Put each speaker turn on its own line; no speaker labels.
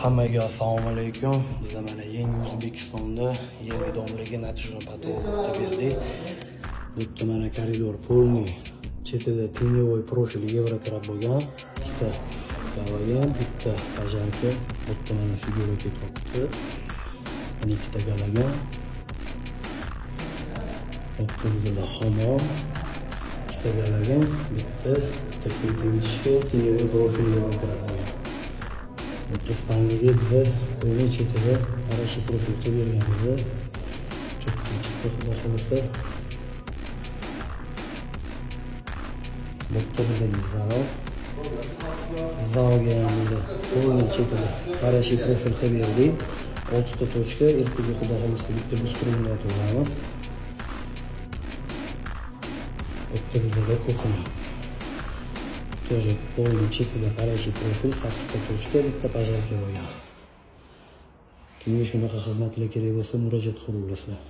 Hammaga assalomu alaykum. Biz mana yangi O'zbekistonda yangi domlaga natijani patologga berdik. Bu yerda mana koridor polni chetida tenyovoy profil Yevrokrab bo'lgan, ikkita galagan, bitta bajarka, bu yerda mana figura ketyapti. Mana ikkita galagan. O'ttimizda hamon ikkita galagan, bitta tasvirga tenyovoy profil Yevrokrab bo'lgan. O'zbekistonga biz o'yin chetida arashi profil qilib berganmiz. Chekka xudo xolasa. Bu bizga zalga biz o'yin chetida arashi profil qilib berdik. 6 ta tochka, ertaga xudo xolasa bitta bistrumni to'g'raymiz. Bizga kuxna. Тоже полный chetida qarashli profil 8 ta tochka, bitta bajarka bo'lgan. Kimga shunaqa xizmatlar kerak bo'lsa, murojaat qilib olasizlar.